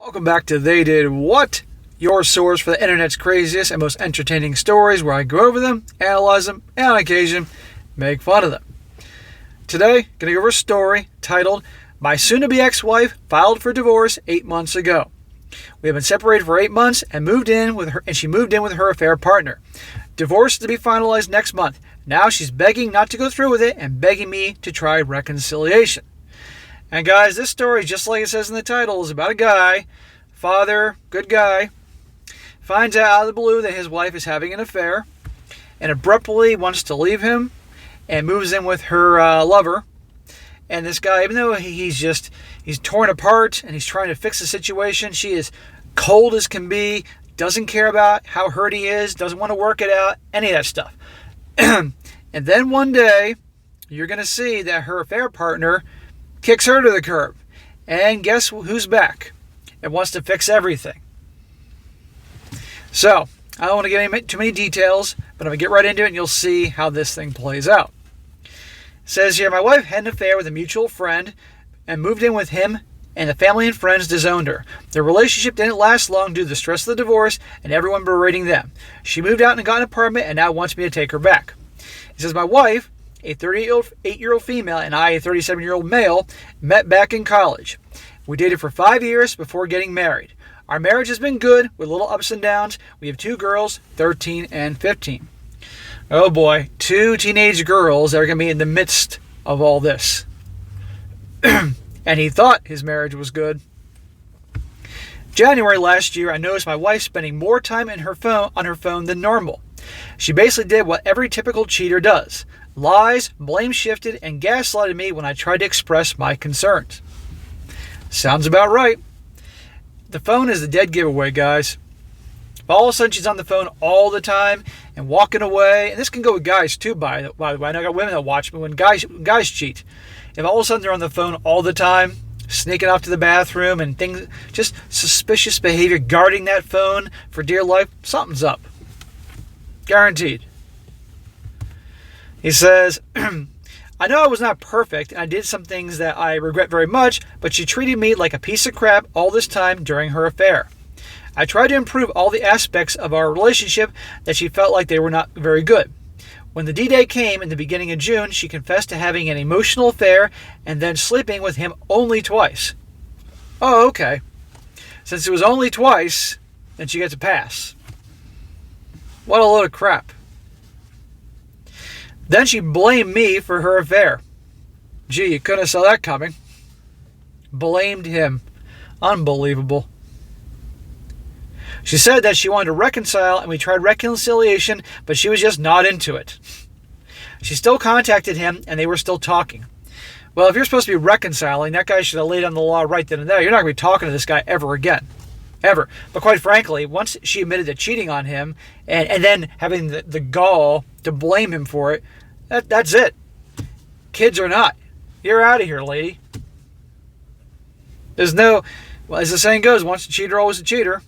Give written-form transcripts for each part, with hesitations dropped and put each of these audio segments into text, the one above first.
Welcome back to They Did What? Your source for the internet's craziest and most entertaining stories, where I go over them, analyze them, and on occasion, make fun of them. Today, going to go over a story titled, My Soon-to-Be Ex-Wife Filed for Divorce 8 Months Ago. We have been separated for 8 months and she moved in with her affair partner. Divorce is to be finalized next month. Now she's begging not to go through with it and begging me to try reconciliation. And guys, this story, just like it says in the title, is about a guy, father, good guy, finds out of the blue that his wife is having an affair and abruptly wants to leave him and moves in with her lover. And this guy, even though he's torn apart and he's trying to fix the situation, she is cold as can be, doesn't care about how hurt he is, doesn't want to work it out, any of that stuff. And then one day, you're going to see that her affair partner kicks her to the curb. And guess who's back and wants to fix everything? So, I don't want to get into too many details, but I'm going to get right into it and you'll see how this thing plays out. It says here, my wife had an affair with a mutual friend and moved in with him, and the family and friends disowned her. Their relationship didn't last long due to the stress of the divorce and everyone berating them. She moved out and got an apartment and now wants me to take her back. He says, my wife, a 38-year-old female, and I, a 37-year-old male, met back in college. We dated for 5 years before getting married. Our marriage has been good, with little ups and downs. We have 2 girls, 13 and 15. Oh boy, 2 teenage girls that are going to be in the midst of all this. And he thought his marriage was good. January last year, I noticed my wife spending more time on her phone than normal. She basically did what every typical cheater does. Lies, blame shifted, and gaslighted me when I tried to express my concerns. Sounds about right. The phone is the dead giveaway, guys. If all of a sudden she's on the phone all the time and walking away, and this can go with guys too, by the way. I know I got women that watch me when guys cheat. If all of a sudden they're on the phone all the time, sneaking off to the bathroom and things, just suspicious behavior, guarding that phone for dear life, something's up. Guaranteed. He says, I know I was not perfect, and I did some things that I regret very much, but she treated me like a piece of crap all this time during her affair. I tried to improve all the aspects of our relationship that she felt like they were not very good. When the D-Day came in the beginning of June, she confessed to having an emotional affair and then sleeping with him only twice. Oh, okay. Since it was only twice, then she gets a pass. What a load of crap. Then she blamed me for her affair. Gee, you couldn't have saw that coming. Blamed him. Unbelievable. She said that she wanted to reconcile, and we tried reconciliation, but she was just not into it. She still contacted him, and they were still talking. Well, if you're supposed to be reconciling, that guy should have laid down the law right then and there. You're not going to be talking to this guy ever again. Ever. But quite frankly, once she admitted to cheating on him, and then having the gall to blame him for it, that's it. Kids or not. You're out of here, lady. There's no, well, as the saying goes, once a cheater, always a cheater.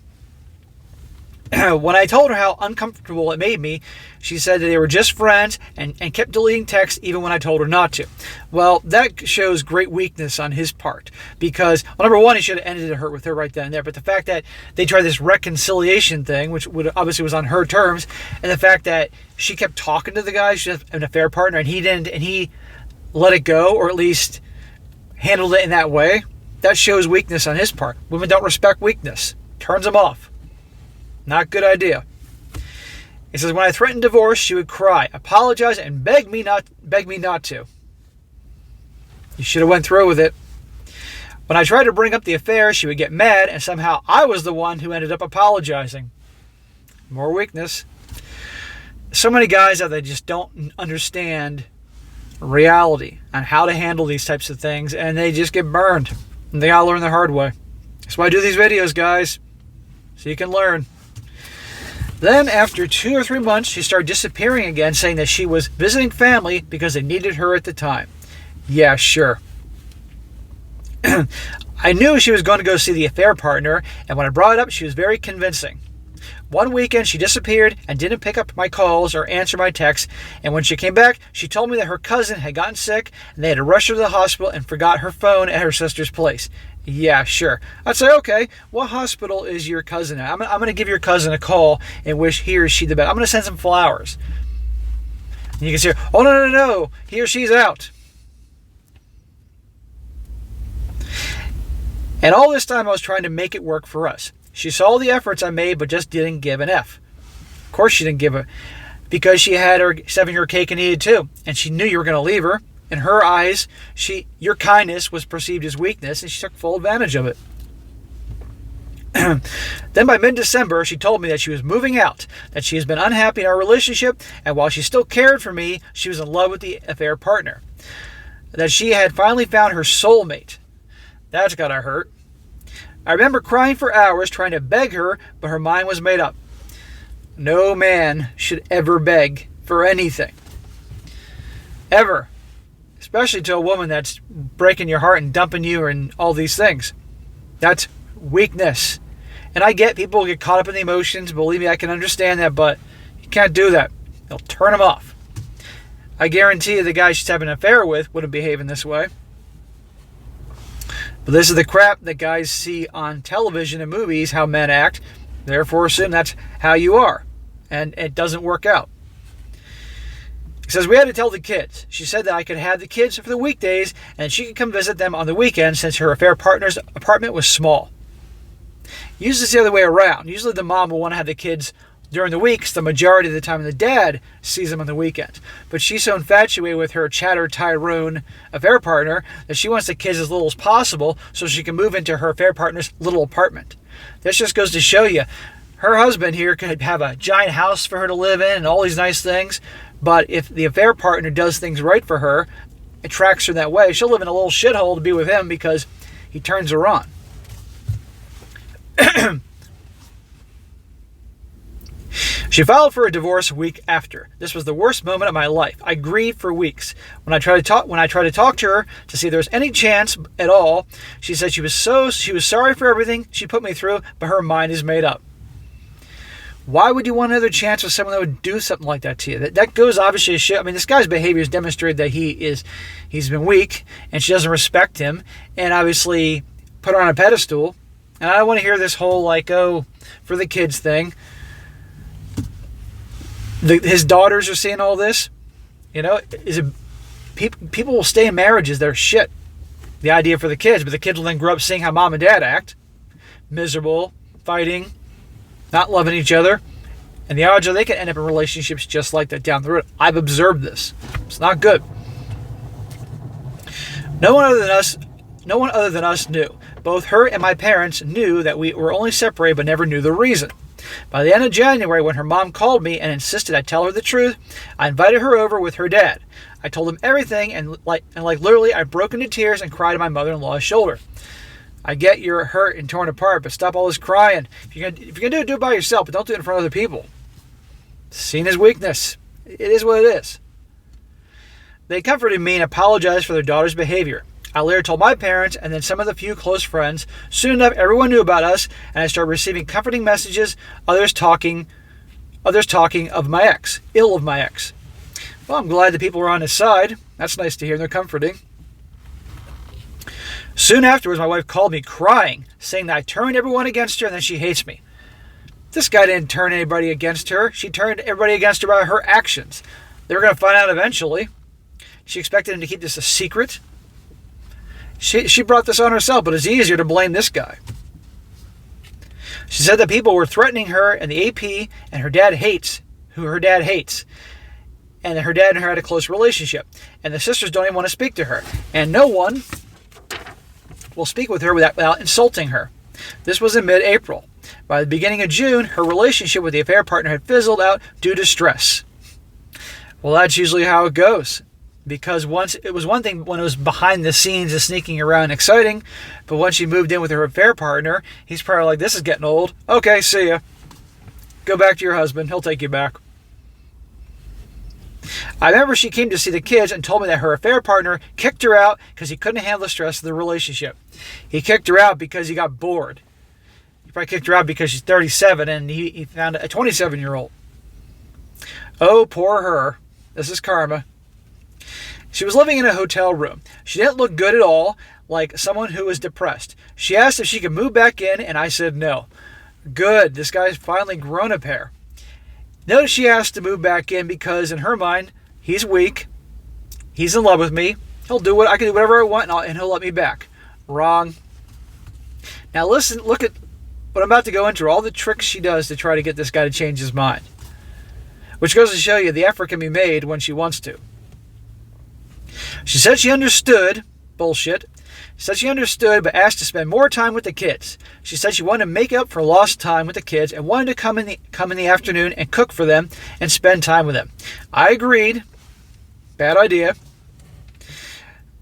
When I told her how uncomfortable it made me, she said that they were just friends and kept deleting texts even when I told her not to. Well, that shows great weakness on his part because, well, number one, he should have ended it with her right then and there. But the fact that they tried this reconciliation thing, which obviously was on her terms, and the fact that she kept talking to the guy, she had an affair partner, and he didn't, and he let it go, or at least handled it in that way, that shows weakness on his part. Women don't respect weakness. Turns them off. Not a good idea. It says, when I threatened divorce, she would cry, apologize, and beg me not to. You should have went through with it. When I tried to bring up the affair, she would get mad, and somehow I was the one who ended up apologizing. More weakness. So many guys out there just don't understand reality on how to handle these types of things, and they just get burned. And they gotta learn the hard way. That's why I do these videos, guys, so you can learn. Then, after 2 or 3 months, she started disappearing again, saying that she was visiting family because they needed her at the time. Yeah, sure. I knew she was going to go see the affair partner, and when I brought it up, she was very convincing. One weekend, she disappeared and didn't pick up my calls or answer my texts, and when she came back, she told me that her cousin had gotten sick, and they had to rush her to the hospital and forgot her phone at her sister's place. Yeah, sure. I'd say, okay, what hospital is your cousin at? I'm going to give your cousin a call and wish he or she the best. I'm going to send some flowers. And you can say, oh, no. He or she's out. And all this time I was trying to make it work for us. She saw the efforts I made, but just didn't give an F. Of course she didn't give a... Because she had her 7-year cake and eat it too. And she knew you were going to leave her. In her eyes, your kindness was perceived as weakness, and she took full advantage of it. Then by mid-December, she told me that she was moving out, that she has been unhappy in our relationship, and while she still cared for me, she was in love with the affair partner. That she had finally found her soulmate. That's gotta hurt. I remember crying for hours trying to beg her, but her mind was made up. No man should ever beg for anything. Ever. Especially to a woman that's breaking your heart and dumping you and all these things. That's weakness. And I get people get caught up in the emotions. Believe me, I can understand that, but you can't do that. It'll turn them off. I guarantee you the guy she's having an affair with wouldn't behave in this way. But this is the crap that guys see on television and movies, how men act. Therefore, assume that's how you are. And it doesn't work out. He says, we had to tell the kids. She said that I could have the kids for the weekdays and she could come visit them on the weekends since her affair partner's apartment was small. Usually it's the other way around. Usually the mom will want to have the kids during the weeks the majority of the time, and the dad sees them on the weekends. But she's so infatuated with her chatter Tyrone affair partner that she wants the kids as little as possible so she can move into her affair partner's little apartment. This just goes to show you, her husband here could have a giant house for her to live in and all these nice things. But if the affair partner does things right for her, attracts her that way, she'll live in a little shithole to be with him because he turns her on. She filed for a divorce a week after. This was the worst moment of my life. I grieved for weeks. When I tried to talk to her to see if there was any chance at all, she said she was sorry for everything she put me through, but her mind is made up. Why would you want another chance with someone that would do something like that to you? That goes obviously to shit. I mean, this guy's behavior has demonstrated that he's been weak, and she doesn't respect him, and obviously put her on a pedestal. And I don't want to hear this whole, for the kids thing. His daughters are seeing all this. People will stay in marriages that are shit. The idea for the kids, but the kids will then grow up seeing how mom and dad act. Miserable, fighting, not loving each other, and the odds are they can end up in relationships just like that down the road. I've observed this. It's not good. No one other than us knew. Both her and my parents knew that we were only separated but never knew the reason. By the end of January, when her mom called me and insisted I tell her the truth, I invited her over with her dad. I told him everything and literally I broke into tears and cried on my mother-in-law's shoulder. I get you're hurt and torn apart, but stop all this crying. If you're gonna do it by yourself, but don't do it in front of other people. Seen as weakness. It is what it is. They comforted me and apologized for their daughter's behavior. I later told my parents and then some of the few close friends. Soon enough, everyone knew about us, and I started receiving comforting messages, others talking of my ex, ill of my ex. Well, I'm glad the people were on his side. That's nice to hear. They're comforting. Soon afterwards, my wife called me crying, saying that I turned everyone against her and that she hates me. This guy didn't turn anybody against her. She turned everybody against her by her actions. They were going to find out eventually. She expected him to keep this a secret. She brought this on herself, but it's easier to blame this guy. She said that people were threatening her and the AP, and her dad hates, and her dad and her had a close relationship. And the sisters don't even want to speak to her. And no one will speak with her without insulting her. This was in mid-April. By the beginning of June, her relationship with the affair partner had fizzled out due to stress. Well, that's usually how it goes. Because once it was one thing when it was behind the scenes and sneaking around exciting, but once she moved in with her affair partner, he's probably like, this is getting old. Okay, see ya. Go back to your husband. He'll take you back. I remember she came to see the kids and told me that her affair partner kicked her out because he couldn't handle the stress of the relationship. He kicked her out because he got bored. He probably kicked her out because she's 37 and he found a 27-year-old. Oh, poor her. This is karma. She was living in a hotel room. She didn't look good at all, like someone who is depressed. She asked if she could move back in, and I said no. Good, this guy's finally grown a pair. Notice she asked to move back in because in her mind, he's weak, he's in love with me, I can do whatever I want, and he'll let me back. Wrong. Now listen, look at what I'm about to go into, all the tricks she does to try to get this guy to change his mind. Which goes to show you the effort can be made when she wants to. She said she understood. Bullshit. She said she understood, but asked to spend more time with the kids. She said she wanted to make up for lost time with the kids and wanted to come in the afternoon and cook for them and spend time with them. I agreed. Bad idea.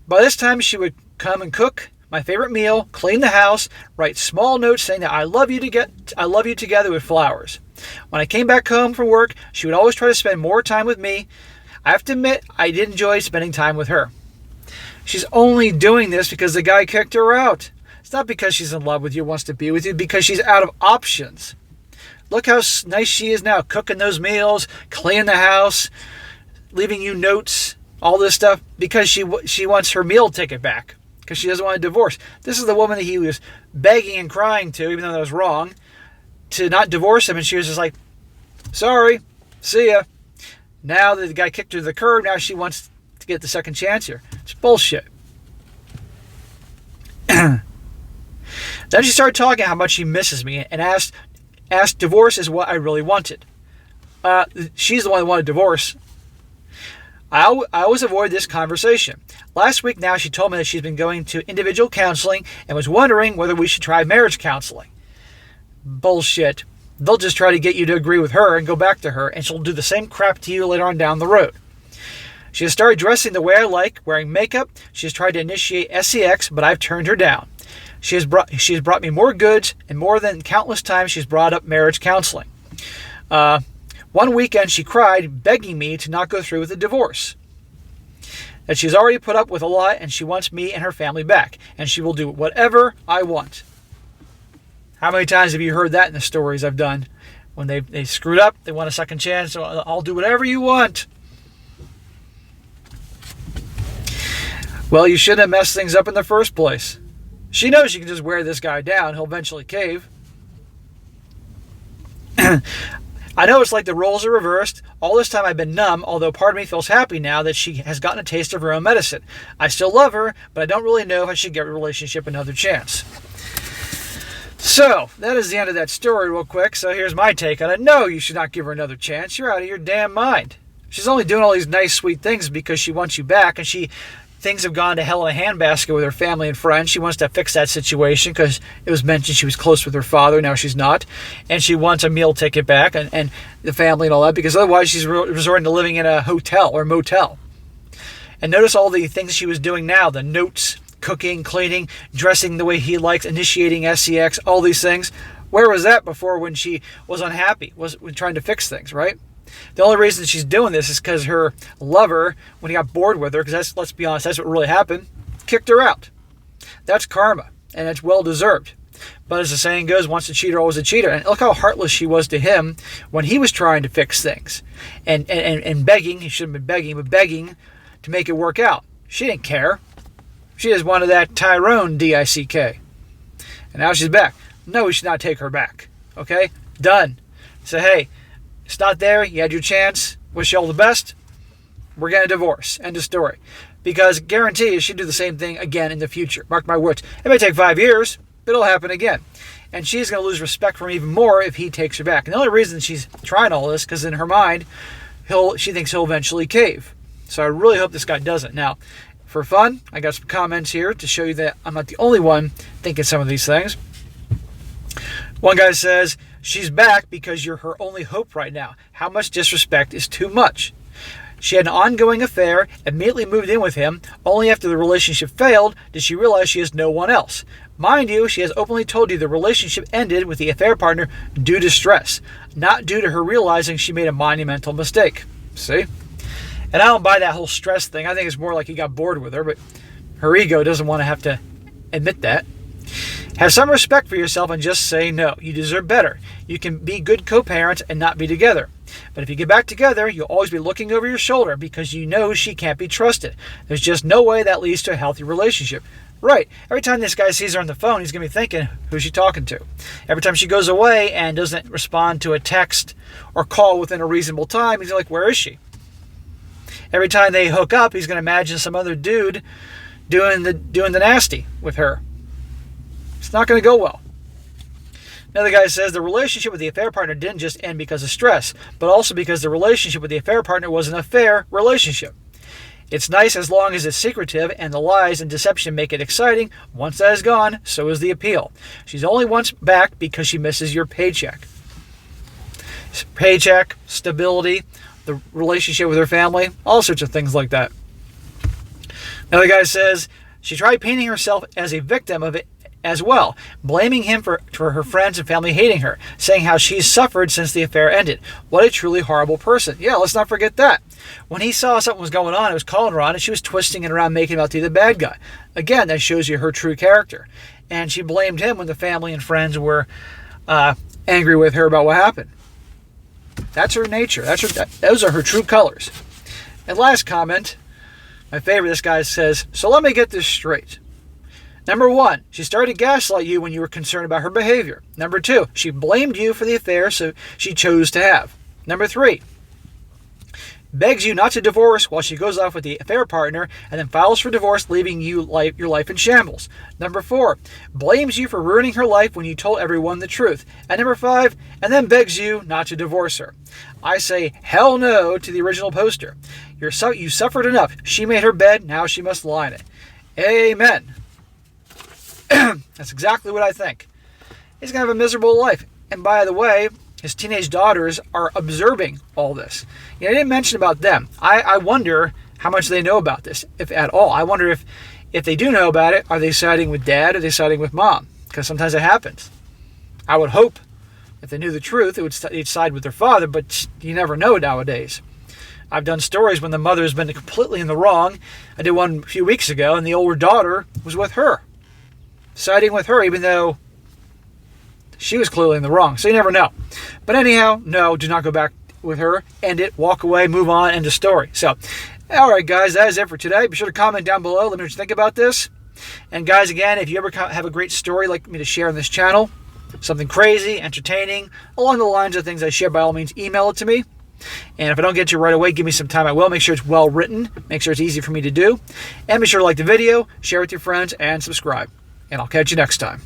By this time, she would come and cook my favorite meal, clean the house, write small notes saying that I love you together with flowers. When I came back home from work, she would always try to spend more time with me. I have to admit, I did enjoy spending time with her. She's only doing this because the guy kicked her out. It's not because she's in love with you, wants to be with you, because she's out of options. Look how nice she is now, cooking those meals, cleaning the house, leaving you notes, all this stuff, because she wants her meal ticket back, because she doesn't want a divorce. This is the woman that he was begging and crying to, even though that was wrong, to not divorce him, and she was just like, sorry, see ya. Now that the guy kicked her to the curb, now she wants to get the second chance here. It's bullshit. Then she started talking how much she misses me and asked divorce is what I really wanted. She's the one who wanted divorce. I always avoid this conversation. Last week now she told me that she's been going to individual counseling and was wondering whether we should try marriage counseling. Bullshit. They'll just try to get you to agree with her and go back to her, and she'll do the same crap to you later on down the road. She has started dressing the way I like, wearing makeup. She has tried to initiate sex, but I've turned her down. She has brought me more goods, and more than countless times she's brought up marriage counseling. One weekend she cried, begging me to not go through with the divorce. That she's already put up with a lot, and she wants me and her family back, and she will do whatever I want. How many times have you heard that in the stories I've done? When they screwed up, they want a second chance, so I'll do whatever you want. Well, you shouldn't have messed things up in the first place. She knows she can just wear this guy down. He'll eventually cave. I know it's like the roles are reversed. All this time I've been numb, although part of me feels happy now that she has gotten a taste of her own medicine. I still love her, but I don't really know if I should give a relationship another chance. So, that is the end of that story real quick. So here's my take on it. No, you should not give her another chance. You're out of your damn mind. She's only doing all these nice, sweet things because she wants you back, and things have gone to hell in a handbasket with her family and friends. She wants to fix that situation because it was mentioned she was close with her father. Now she's not. And she wants a meal ticket back and the family and all that, because otherwise she's resorting to living in a hotel or motel. And notice all the things she was doing now, the notes, cooking, cleaning, dressing the way he likes, initiating sex, all these things. Where was that before when she was unhappy, was trying to fix things, right? The only reason she's doing this is because her lover, when he got bored with her, because let's be honest, that's what really happened, kicked her out. That's karma, and it's well-deserved. But as the saying goes, once a cheater, always a cheater. And look how heartless she was to him when he was trying to fix things. And begging, he shouldn't have been begging, but begging to make it work out. She didn't care. She just wanted that Tyrone, D-I-C-K. And now she's back. No, we should not take her back. Okay? Done. Say, hey, it's not there. You had your chance. Wish you all the best. We're going to divorce. End of story. Because guarantee you she'll do the same thing again in the future. Mark my words. It may take 5 years, but it'll happen again. And she's going to lose respect for him even more if he takes her back. And the only reason she's trying all this, because in her mind, she thinks he'll eventually cave. So I really hope this guy doesn't. Now, for fun, I got some comments here to show you that I'm not the only one thinking some of these things. One guy says, she's back because you're her only hope right now. How much disrespect is too much? She had an ongoing affair, immediately moved in with him. Only after the relationship failed did she realize she has no one else. Mind you, she has openly told you the relationship ended with the affair partner due to stress, not due to her realizing she made a monumental mistake. See? And I don't buy that whole stress thing. I think it's more like he got bored with her, but her ego doesn't want to have to admit that. Have some respect for yourself and just say no. You deserve better. You can be good co-parents and not be together. But if you get back together, you'll always be looking over your shoulder because you know she can't be trusted. There's just no way that leads to a healthy relationship. Right. Every time this guy sees her on the phone, he's going to be thinking, who's she talking to? Every time she goes away and doesn't respond to a text or call within a reasonable time, he's like, where is she? Every time they hook up, he's going to imagine some other dude doing the nasty with her. It's not going to go well. Another guy says the relationship with the affair partner didn't just end because of stress, but also because the relationship with the affair partner was an affair relationship. It's nice as long as it's secretive and the lies and deception make it exciting. Once that is gone, so is the appeal. She's only once back because she misses your paycheck. Paycheck, stability, the relationship with her family, all sorts of things like that. Another guy says she tried painting herself as a victim of it as well, blaming him for her friends and family hating her, saying how she's suffered since the affair ended. What a truly horrible person. Yeah, let's not forget that. When he saw something was going on, it was calling her on, and she was twisting it around, making him out to be the bad guy. Again, that shows you her true character. And she blamed him when the family and friends were angry with her about what happened. That's her nature. Those are her true colors. And last comment, my favorite, this guy says, so let me get this straight. Number 1, she started to gaslight you when you were concerned about her behavior. Number 2, she blamed you for the affair so she chose to have. Number 3, begs you not to divorce while she goes off with the affair partner and then files for divorce, leaving your life in shambles. Number 4, blames you for ruining her life when you told everyone the truth. And number 5, and then begs you not to divorce her. I say hell no to the original poster. You suffered enough. She made her bed, now she must lie in it. Amen. That's exactly what I think. He's going to have a miserable life. And by the way, his teenage daughters are observing all this. I didn't mention about them. I wonder how much they know about this, if at all. I wonder if they do know about it, are they siding with dad or are they siding with mom? Because sometimes it happens. I would hope if they knew the truth, they'd side with their father, but you never know nowadays. I've done stories when the mother's been completely in the wrong. I did one a few weeks ago, and the older daughter was with her, siding with her, even though she was clearly in the wrong. So you never know. But anyhow, no, do not go back with her. End it, walk away, move on, end of story. So, all right, guys, that is it for today. Be sure to comment down below. Let me know what you think about this. And guys, again, if you ever have a great story like me to share on this channel, something crazy, entertaining, along the lines of things I share, by all means, email it to me. And if I don't get to you right away, give me some time. I will. Make sure it's well written. Make sure it's easy for me to do. And be sure to like the video, share with your friends, and subscribe. And I'll catch you next time.